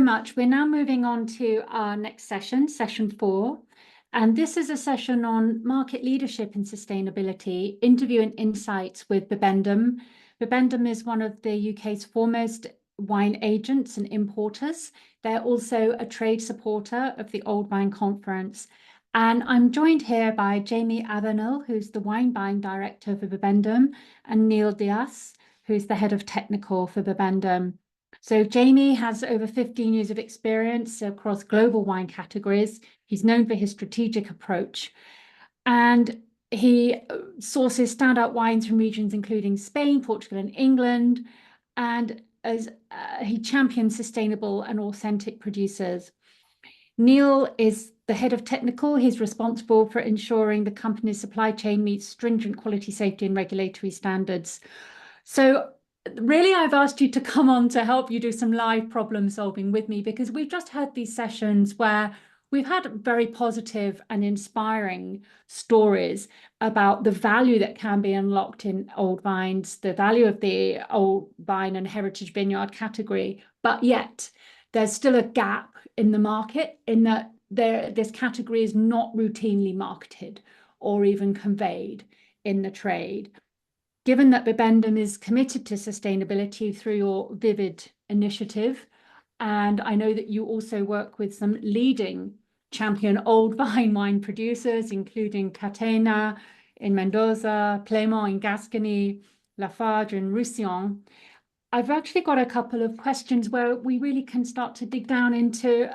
much. We're now moving on to our next session, session 4. And this is a session on market leadership and sustainability, interview and insights with Bibendum. Bibendum is one of the UK's foremost wine agents and importers. They're also a trade supporter of the Old Wine Conference. And I'm joined here by Jamie Avenell, who's the wine buying director for Bibendum, and Neil Dyas, who's the head of technical for Bibendum. So Jamie has over 15 years of experience across global wine categories. He's known for his strategic approach, and he sources standout wines from regions including Spain, Portugal, and England, and as he champions sustainable and authentic producers. Neil is the head of technical. He's responsible for ensuring the company's supply chain meets stringent quality, safety, and regulatory standards. So really, I've asked you to come on to help you do some live problem solving with me, because we've just had these sessions where we've had very positive and inspiring stories about the value that can be unlocked in old vines, the value of the old vine and heritage vineyard category. But yet there's still a gap in the market in that this category is not routinely marketed or even conveyed in the trade. Given that Bibendum is committed to sustainability through your Vivid initiative, and I know that you also work with some leading champion old vine wine producers, including Catena in Mendoza, Clément in Gascony, Lafarge in Roussillon, I've actually got a couple of questions where we really can start to dig down into,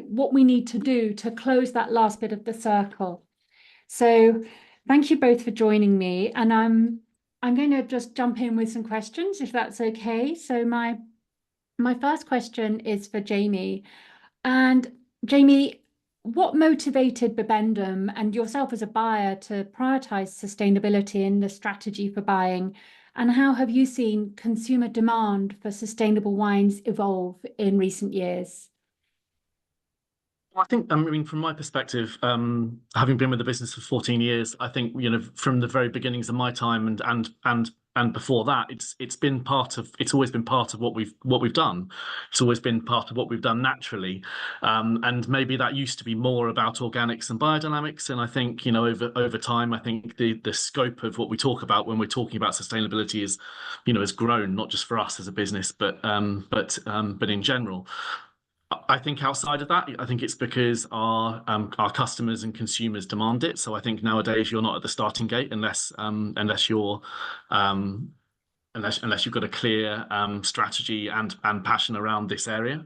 what we need to do to close that last bit of the circle. So thank you both for joining me, and I'm going to just jump in with some questions, if that's okay. So my first question is for Jamie. And Jamie, what motivated Bibendum and yourself as a buyer to prioritize sustainability in the strategy for buying? And how have you seen consumer demand for sustainable wines evolve in recent years? I think, from my perspective, having been with the business for 14 years, I think, from the very beginnings of my time and before that, it's always been part of what we've done. It's always been part of what we've done naturally, and maybe that used to be more about organics and biodynamics. And I think, over time, I think the scope of what we talk about when we're talking about sustainability has grown, not just for us as a business, but in general. I think outside of that, I think it's because our customers and consumers demand it. So I think nowadays you're not at the starting gate unless you've got a clear strategy and passion around this area.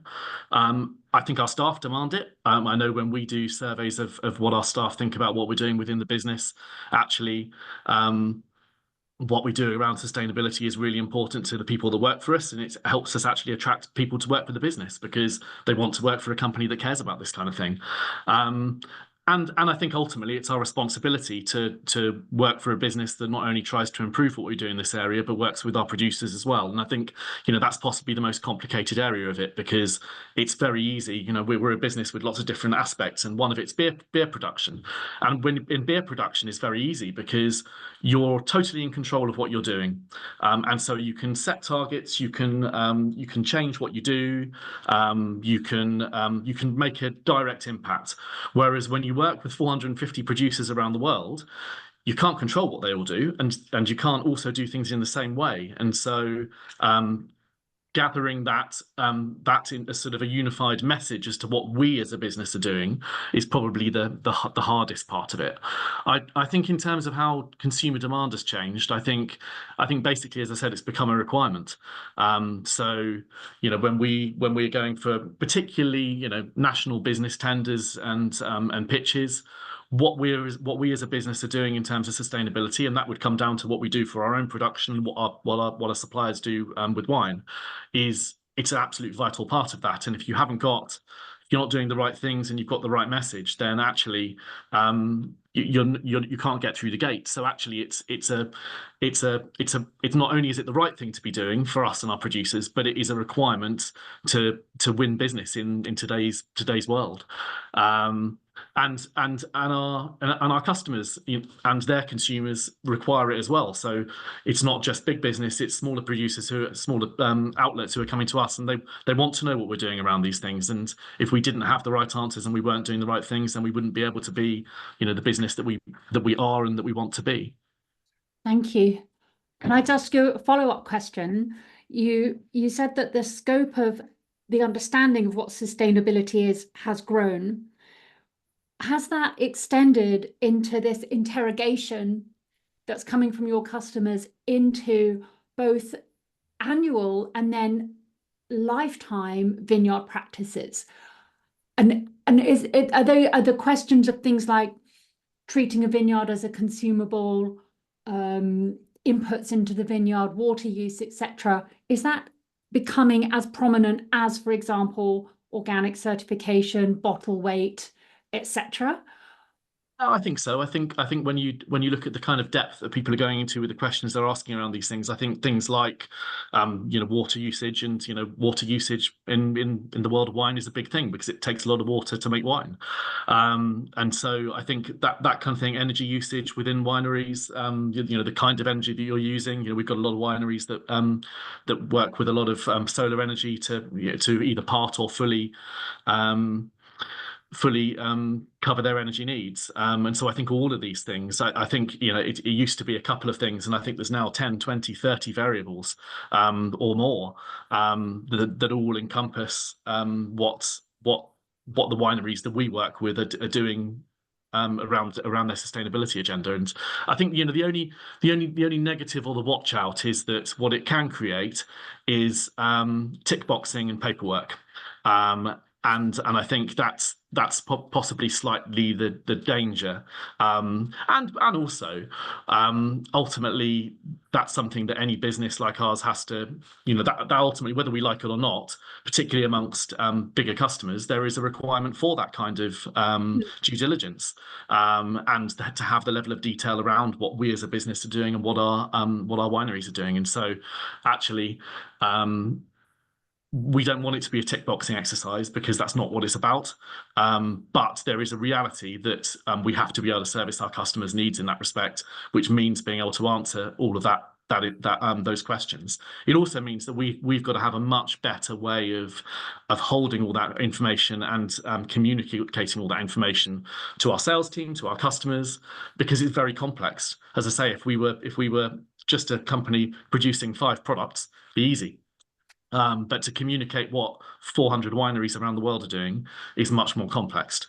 I think our staff demand it. I know when we do surveys of what our staff think about what we're doing within the business, actually, what we do around sustainability is really important to the people that work for us, and it helps us actually attract people to work for the business because they want to work for a company that cares about this kind of thing. And I think ultimately it's our responsibility to work for a business that not only tries to improve what we do in this area, but works with our producers as well. And I think, that's possibly the most complicated area of it, because it's very easy. We're a business with lots of different aspects, and one of it's beer production. And when in beer production is very easy because you're totally in control of what you're doing. And so you can set targets, you can change what you do, you can make a direct impact. Whereas when you work with 450 producers around the world, you can't control what they all do, and you can't also do things in the same way. And so gathering that in a sort of a unified message as to what we as a business are doing is probably the hardest part of it. I think in terms of how consumer demand has changed, I think basically, as I said, it's become a requirement. So when we're going for particularly national business tenders and pitches, what we as a business are doing in terms of sustainability, and that would come down to what we do for our own production and what our suppliers do with wine, it's an absolute vital part of that. And if you're not doing the right things and you've got the right message, then actually you can't get through the gate. So actually it's not only is it the right thing to be doing for us and our producers, but it is a requirement to win business in today's world. our customers and their consumers require it as well. So it's not just big business; it's smaller producers smaller outlets who are coming to us, and they want to know what we're doing around these things. And if we didn't have the right answers and we weren't doing the right things, then we wouldn't be able to be, the business that we are and that we want to be. Thank you. Can I ask you a follow-up question? You said that the scope of the understanding of what sustainability is has grown. Has that extended into this interrogation that's coming from your customers into both annual and then lifetime vineyard practices? And are the questions of things like treating a vineyard as a consumable, inputs into the vineyard, water use, etc. Is that becoming as prominent as, for example, organic certification, bottle weight, etc.? I think so. I think when you look at the kind of depth that people are going into with the questions they're asking around these things, I think things like water usage and water usage in the world of wine is a big thing because it takes a lot of water to make wine. And so I think that kind of thing, energy usage within wineries, the kind of energy that you're using. We've got a lot of wineries that work with a lot of solar energy to either part or fully cover their energy needs. And so I think all of these things, I think, it used to be a couple of things, and I think there's now 10, 20, 30 variables or more that all encompass what the wineries that we work with are doing around their sustainability agenda. And I think the only negative or the watch out is that what it can create is tick boxing and paperwork. And I think that's possibly slightly the danger, and also ultimately that's something that any business like ours has to, that ultimately, whether we like it or not, particularly amongst bigger customers, there is a requirement for that kind of due diligence, and to have the level of detail around what we as a business are doing and what our wineries are doing. And so actually, we don't want it to be a tick boxing exercise because that's not what it's about. But there is a reality that we have to be able to service our customers' needs in that respect, which means being able to answer all of those questions. It also means that we've got to have a much better way of holding all that information and communicating all that information to our sales team, to our customers, because it's very complex. As I say, if we were just a company producing 5 products, it'd be easy. But to communicate what 400 wineries around the world are doing is much more complex.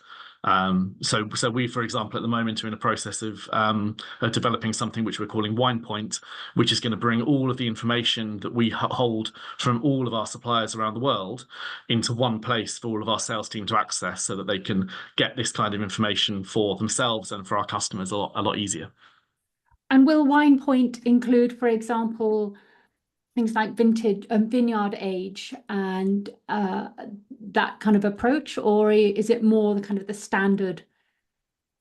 So we, for example, at the moment are in a process of developing something which we're calling Wine Point, which is going to bring all of the information that we hold from all of our suppliers around the world into one place for all of our sales team to access, so that they can get this kind of information for themselves and for our customers a lot easier. And will Wine Point include, for example, things like vineyard age and that kind of approach, or is it more the kind of the standard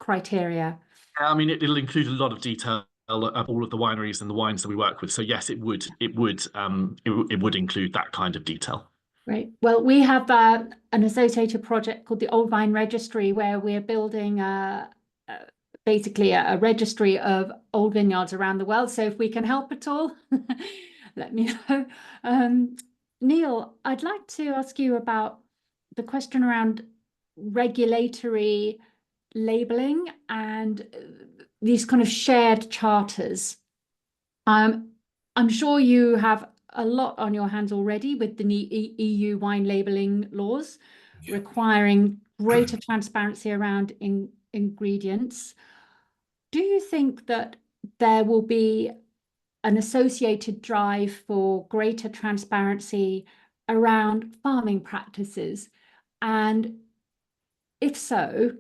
criteria? I mean, it'll include a lot of detail of all of the wineries and the wines that we work with. So yes, it would include that kind of detail. Right. Well, we have an associated project called the Old Vine Registry, where we're building basically a registry of old vineyards around the world. So if we can help at all, let me know. Neil, I'd like to ask you about the question around regulatory labeling and these kind of shared charters. I'm sure you have a lot on your hands already with the EU wine labeling laws, requiring greater transparency around ingredients. Do you think that there will be an associated drive for greater transparency around farming practices? And if so,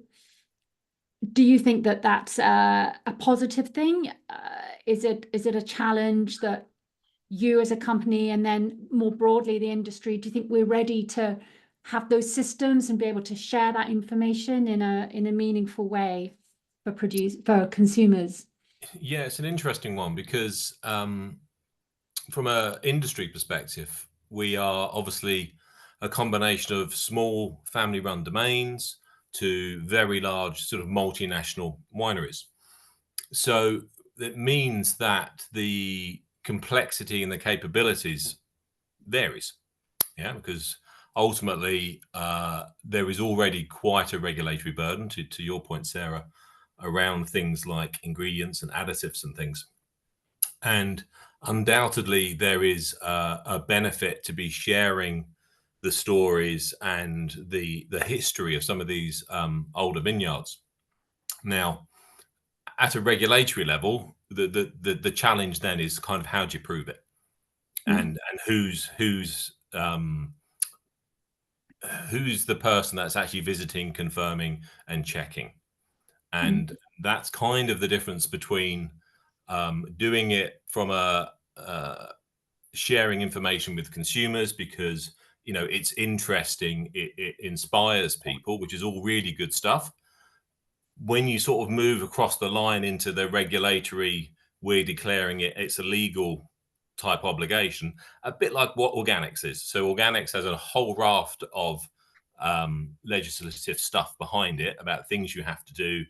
do you think that that's a positive thing? Is it a challenge that you as a company, and then more broadly the industry, do you think we're ready to have those systems and be able to share that information in a meaningful way for consumers? Yeah, it's an interesting one because from an industry perspective, we are obviously a combination of small family-run domains to very large sort of multinational wineries. So it means that the complexity and the capabilities varies, because ultimately there is already quite a regulatory burden, to your point, Sarah, around things like ingredients and additives and things. And undoubtedly there is a benefit to be sharing the stories and the history of some of these older vineyards. Now, at a regulatory level, the challenge then is kind of how do you prove it, and who's the person that's actually visiting, confirming, and checking. And that's kind of the difference between doing it from a sharing information with consumers, because it's interesting, it inspires people, which is all really good stuff. When you sort of move across the line into the regulatory, we're declaring it's a legal type obligation, a bit like what organics is. So organics has a whole raft of legislative stuff behind it about things you have to do,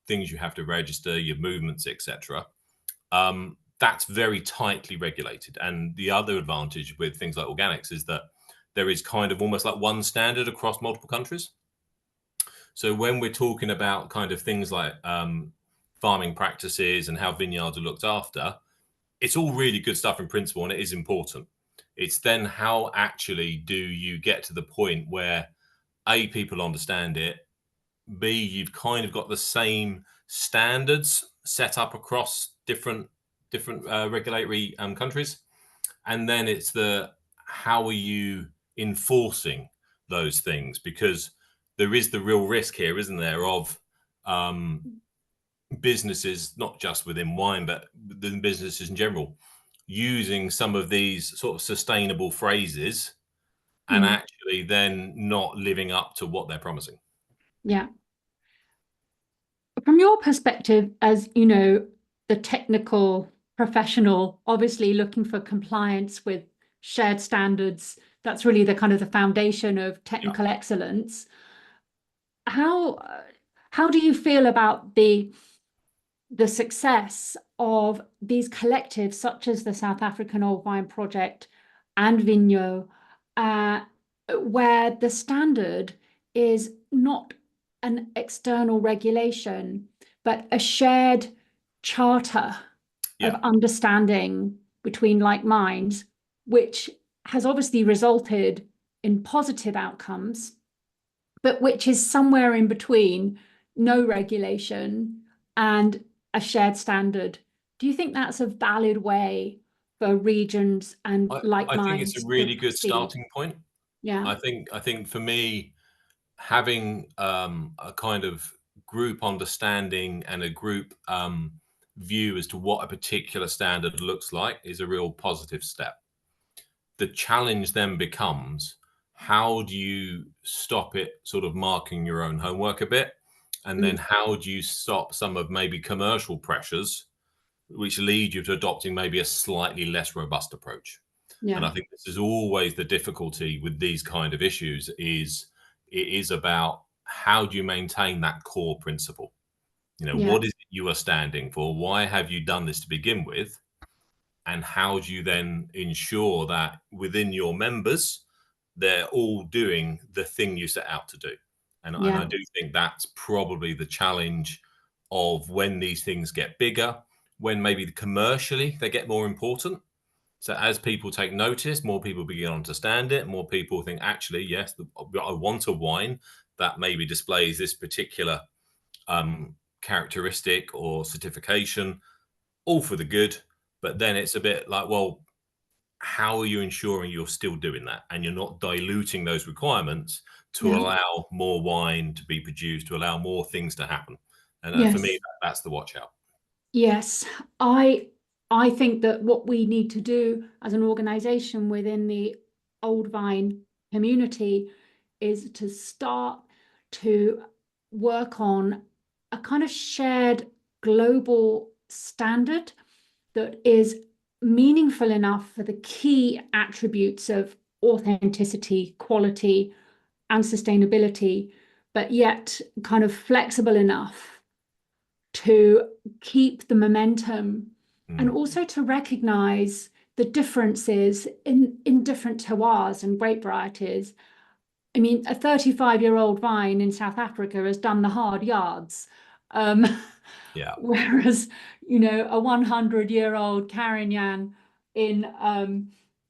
things you have to register, your movements, etc. That's very tightly regulated. And the other advantage with things like organics is that there is kind of almost like one standard across multiple countries. So when we're talking about kind of things like farming practices and how vineyards are looked after, it's all really good stuff in principle, and it is important. It's then how actually do you get to the point where A, people understand it, B, you've kind of got the same standards set up across different regulatory countries, and then it's how are you enforcing those things, because there is the real risk here, isn't there, of businesses, not just within wine but within businesses in general, using some of these sort of sustainable phrases and actually then not living up to what they're promising. Yeah. From your perspective, as you know, the technical professional, obviously looking for compliance with shared standards, that's really the kind of the foundation of technical excellence. How do you feel about the success of these collectives such as the South African Old Vine Project and Vinyo, where the standard is not an external regulation, but a shared charter of understanding between like minds, which has obviously resulted in positive outcomes, but which is somewhere in between no regulation and a shared standard? Do you think that's a valid way for regions and like minds? I think it's a really good starting point. Yeah. I think for me, having a kind of group understanding and a group view as to what a particular standard looks like is a real positive step. The challenge then becomes, how do you stop it sort of marking your own homework a bit? And then how do you stop some of maybe commercial pressures which lead you to adopting maybe a slightly less robust approach? And I think this is always the difficulty with these kind of issues, is it is about how do you maintain that core principle? What is it you are standing for? Why have you done this to begin with? And how do you then ensure that within your members, they're all doing the thing you set out to do? And I do think that's probably the challenge of when these things get bigger, when maybe commercially they get more important. So as people take notice, more people begin to understand it, more people think, actually, yes, I want a wine that maybe displays this particular characteristic or certification, all for the good. But then it's a bit like, well, how are you ensuring you're still doing that and you're not diluting those requirements to allow more wine to be produced, to allow more things to happen? And for me, that's the watch out. Yes, I think that what we need to do as an organization within the Old Vine community is to start to work on a kind of shared global standard that is meaningful enough for the key attributes of authenticity, quality, and sustainability, but yet kind of flexible enough to keep the momentum and also to recognize the differences in different terroirs and grape varieties. I mean, a 35-year-old vine in South Africa has done the hard yards. Yeah. Whereas, you know, a 100-year-old Carignan in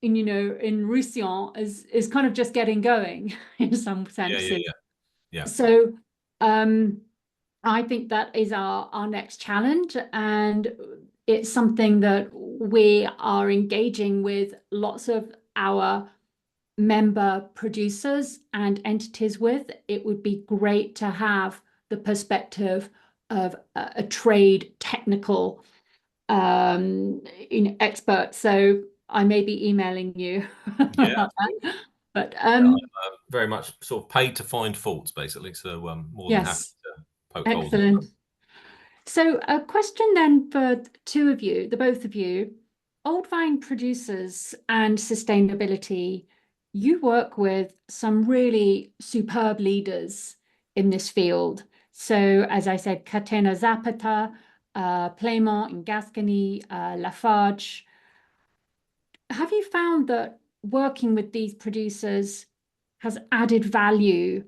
Roussillon is kind of just getting going in some senses. Yeah. So I think that is our next challenge, and it's something that we are engaging with lots of our member producers and entities with. It would be great to have the perspective of a trade technical expert. So I may be emailing you about that. But I'm very much sort of paid to find faults, basically. So more than happy to poke holes. Excellent. So a question then for two of you, the both of you, old vine producers and sustainability. You work with some really superb leaders in this field. So as I said, Catena Zapata, Playmont in Gascony, Lafarge. Have you found that working with these producers has added value,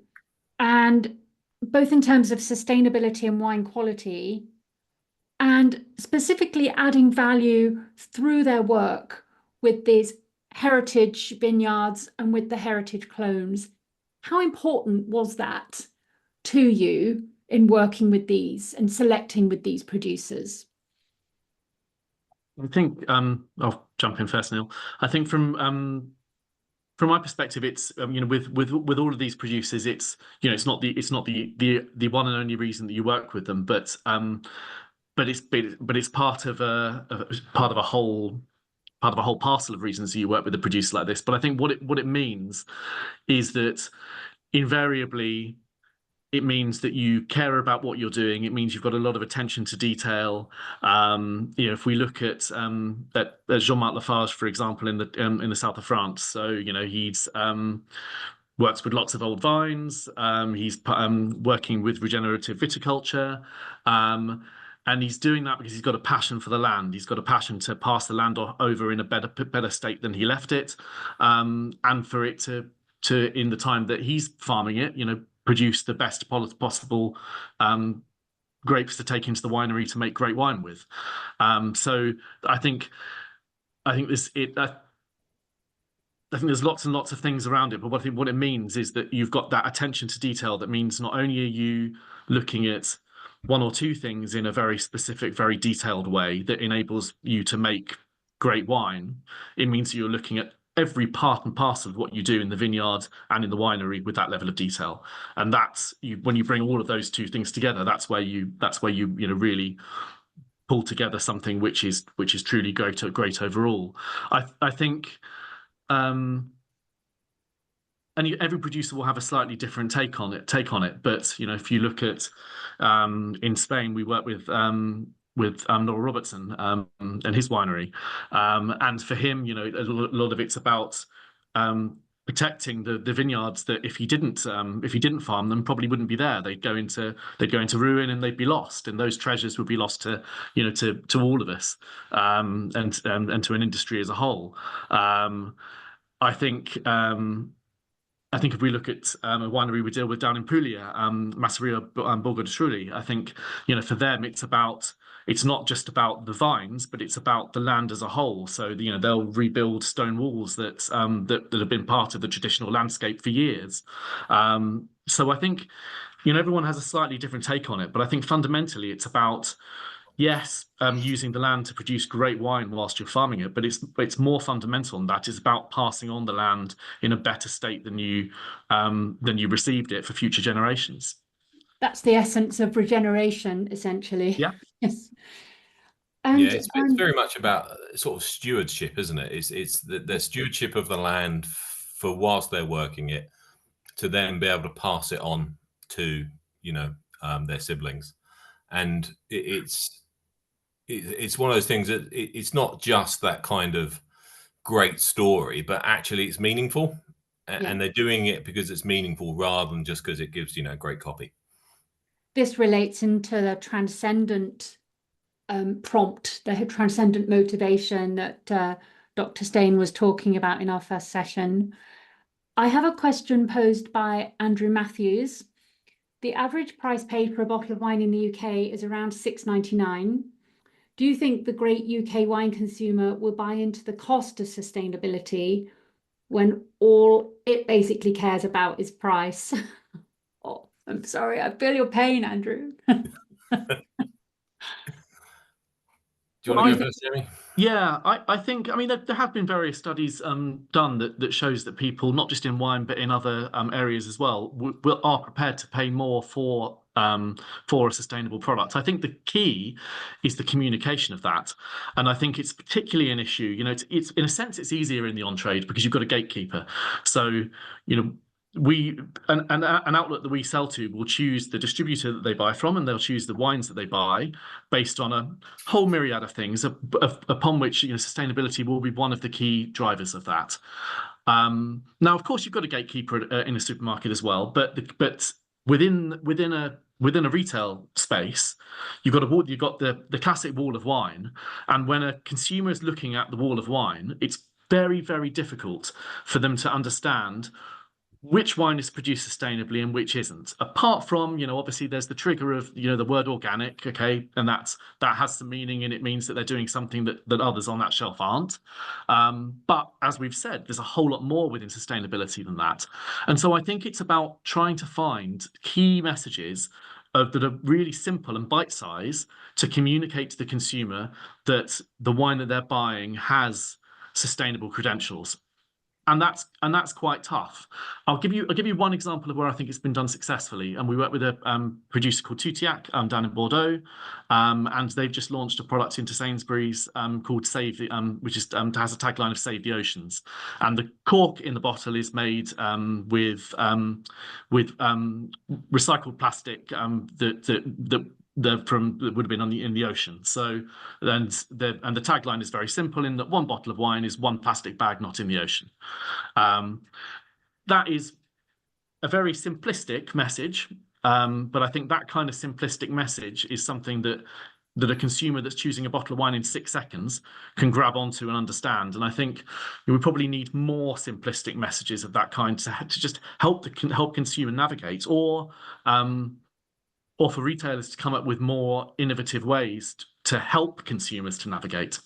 and both in terms of sustainability and wine quality, and specifically adding value through their work with these heritage vineyards and with the heritage clones? How important was that to you in working with these and selecting with these producers? I think I'll jump in first, Neil. I think from my perspective, it's with all of these producers, it's it's not the one and only reason that you work with them, but it's part of a whole parcel of reasons that you work with a producer like this. But I think what it means is that invariably it means that you care about what you're doing. It means you've got a lot of attention to detail. If we look at Jean-Marc Lafarge, for example, in the south of France, so he's works with lots of old vines. He's working with regenerative viticulture. And he's doing that because he's got a passion for the land. He's got a passion to pass the land over in a better state than he left it, and for it to in the time that he's farming it, produce the best possible grapes to take into the winery to make great wine with. So I think there's lots and lots of things around it, but what it means is that you've got that attention to detail. That means not only are you looking at one or two things in a very specific, very detailed way that enables you to make great wine, it means you're looking at every part and parcel of what you do in the vineyard and in the winery with that level of detail. And that's when you bring all of those two things together, that's where you really pull together something which is truly great overall. I think and every producer will have a slightly different take on it. But if you look at in Spain, we work with Noel Robertson and his winery, and for him, a lot of it's about protecting the vineyards that if he didn't farm them, probably wouldn't be there. They'd go into ruin and they'd be lost, and those treasures would be lost to to all of us, and to an industry as a whole. I think if we look at a winery we deal with down in Puglia, Masseria Borgo di Trulli, I think for them it's not just about the vines, but it's about the land as a whole. So they'll rebuild stone walls that have been part of the traditional landscape for years. So I think everyone has a slightly different take on it, but I think fundamentally it's about using the land to produce great wine whilst you're farming it, but it's more fundamental than that. It's about passing on the land in a better state than you received it for future generations. That's the essence of regeneration, essentially. Yeah. Yes. It's very much about sort of stewardship, isn't it? It's the stewardship of the land for whilst they're working it, to then be able to pass it on to their siblings, and it's one of those things that it's not just that kind of great story, but actually it's meaningful. and they're doing it because it's meaningful rather than just because it gives, great copy. This relates into the transcendent prompt, the transcendent motivation that Dr. Stain was talking about in our first session. I have a question posed by Andrew Matthews. The average price paid for a bottle of wine in the UK is around £6.99. Do you think the great UK wine consumer will buy into the cost of sustainability when all it basically cares about is price? Oh, I'm sorry, I feel your pain, Andrew. Do you want to go first, Jamie? Yeah, I think, I mean, there have been various studies done that shows that people, not just in wine, but in other areas as well, are prepared to pay more for a sustainable product. I think the key is the communication of that. And I think it's particularly an issue, it's in a sense, it's easier in the on-trade because you've got a gatekeeper. So, an outlet that we sell to will choose the distributor that they buy from, and they'll choose the wines that they buy based on a whole myriad of things upon which sustainability will be one of the key drivers of that. Now, of course, you've got a gatekeeper in a supermarket as well, but within a retail space, you've got the classic wall of wine, and when a consumer is looking at the wall of wine, it's very, very difficult for them to understand which wine is produced sustainably and which isn't. Apart from, obviously there's the trigger of, the word organic, okay, and that has some meaning, and it means that they're doing something that others on that shelf aren't. But as we've said, there's a whole lot more within sustainability than that. And so I think it's about trying to find key messages that are really simple and bite-sized to communicate to the consumer that the wine that they're buying has sustainable credentials. And that's quite tough. I'll give you one example of where I think it's been done successfully. And we work with a producer called Toutiac down in Bordeaux, and they've just launched a product into Sainsbury's called Save, which has a tagline of "Save the Oceans." And the cork in the bottle is made with recycled plastic that would have been in the ocean. So then the tagline is very simple in that one bottle of wine is one plastic bag not in the ocean. That is a very simplistic message, but I think that kind of simplistic message is something that a consumer that's choosing a bottle of wine in 6 seconds can grab onto and understand. And I think we probably need more simplistic messages of that kind to just help consumer navigate, or for retailers to come up with more innovative ways to help consumers to navigate.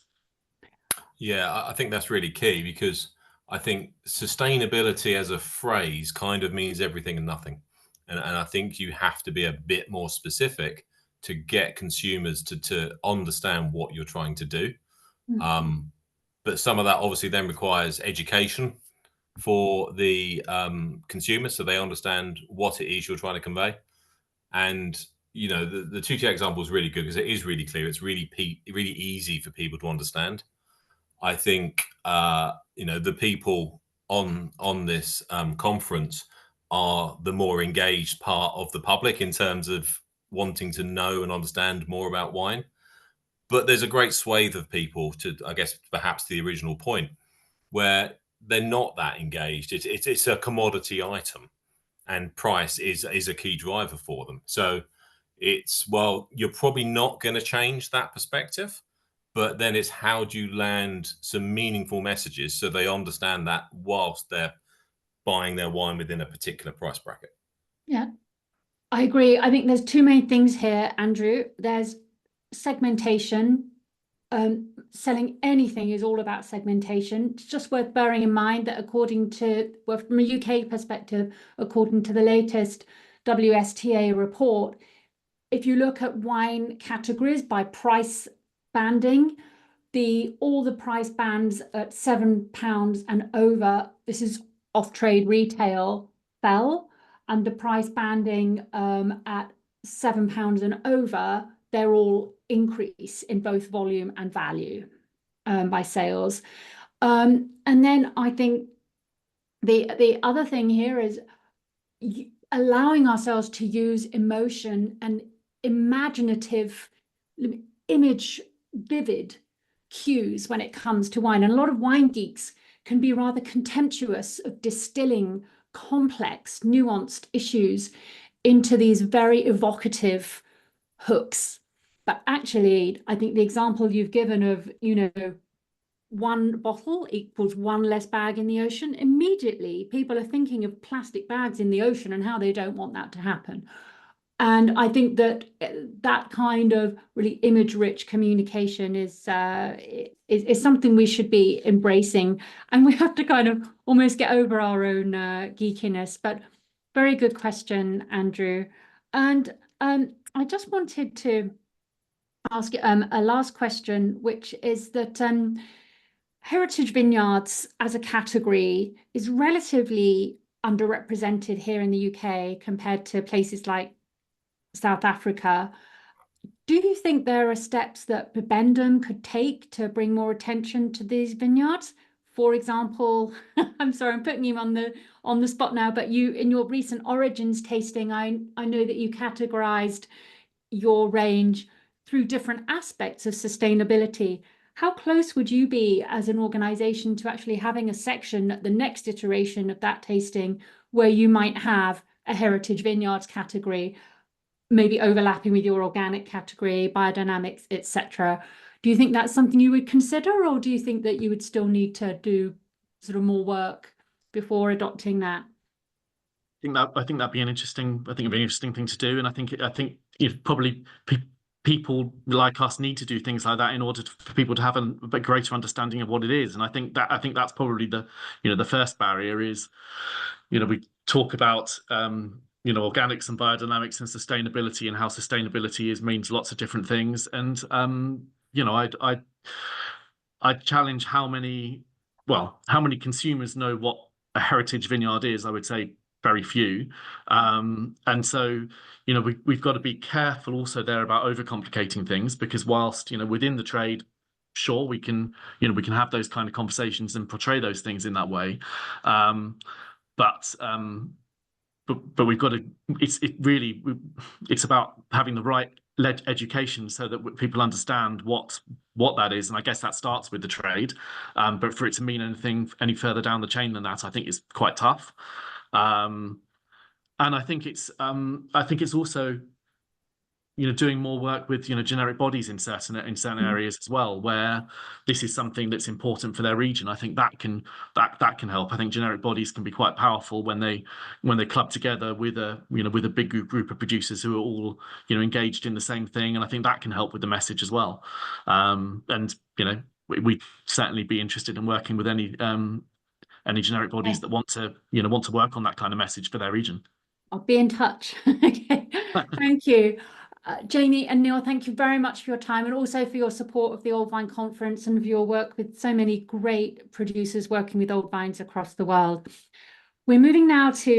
Yeah, I think that's really key, because I think sustainability as a phrase kind of means everything and nothing. And I think you have to be a bit more specific to get consumers to understand what you're trying to do. Mm-hmm. But some of that obviously then requires education for the consumer, so they understand what it is you're trying to convey. And the Toutiac example is really good because it is really clear. It's really easy for people to understand. I think the people on this conference are the more engaged part of the public in terms of wanting to know and understand more about wine. But there's a great swathe of people, to, I guess, perhaps the original point, where they're not that engaged. It's a commodity item, and price is a key driver for them. So you're probably not going to change that perspective, but then it's how do you land some meaningful messages so they understand that whilst they're buying their wine within a particular price bracket. Yeah, I agree. I think there's two main things here, Andrew. There's segmentation. Selling anything is all about segmentation. It's just worth bearing in mind that from a UK perspective, according to the latest WSTA report, if you look at wine categories by price banding, all the price bands at £7 and over, this is off-trade retail, fell, and the price banding at £7 and over, they're all increase in both volume and value by sales. And then I think the other thing here is allowing ourselves to use emotion and imaginative, vivid cues when it comes to wine. And a lot of wine geeks can be rather contemptuous of distilling complex, nuanced issues into these very evocative hooks. But actually, I think the example you've given of, one bottle equals one less bag in the ocean, immediately people are thinking of plastic bags in the ocean and how they don't want that to happen. And I think that that kind of really image-rich communication is something we should be embracing, and we have to kind of almost get over our own geekiness. But very good question, Andrew. And I just wanted to ask a last question, which is that Heritage Vineyards as a category is relatively underrepresented here in the UK compared to places like South Africa. Do you think there are steps that Bibendum could take to bring more attention to these vineyards? For example, I'm sorry, I'm putting you on the spot now, but you, in your recent Origins tasting, I know that you categorized your range through different aspects of sustainability. How close would you be as an organization to actually having a section at the next iteration of that tasting where you might have a Heritage Vineyards category, maybe overlapping with your organic category, biodynamics, etc.? Do you think that's something you would consider, or do you think that you would still need to do sort of more work before adopting that? I think that'd be an interesting thing to do, and I think probably people like us need to do things like that in order for people to have a bit greater understanding of what it is. And I think that's probably the first barrier is, we talk about organics and biodynamics and sustainability, and how sustainability means lots of different things. And I challenge how many consumers know what a heritage vineyard is. I would say very few. And so, we've got to be careful also there about overcomplicating things, because whilst, within the trade, sure, we can have those kind of conversations and portray those things in that way. But we've got to, it's about having the right education so that people understand what that is. And I guess that starts with the trade. But for it to mean anything any further down the chain than that, I think is quite tough. And I think it's also, doing more work with, generic bodies in certain areas as well, where this is something that's important for their region. I think that can help. I think generic bodies can be quite powerful when they club together with a big group of producers who are all, engaged in the same thing. And I think that can help with the message as well. And we'd certainly be interested in working with any generic bodies that want to work on that kind of message for their region. I'll be in touch. Okay. Thank you. Jamie and Neil, thank you very much for your time, and also for your support of the Old Vine Conference and of your work with so many great producers working with old vines across the world. We're moving now to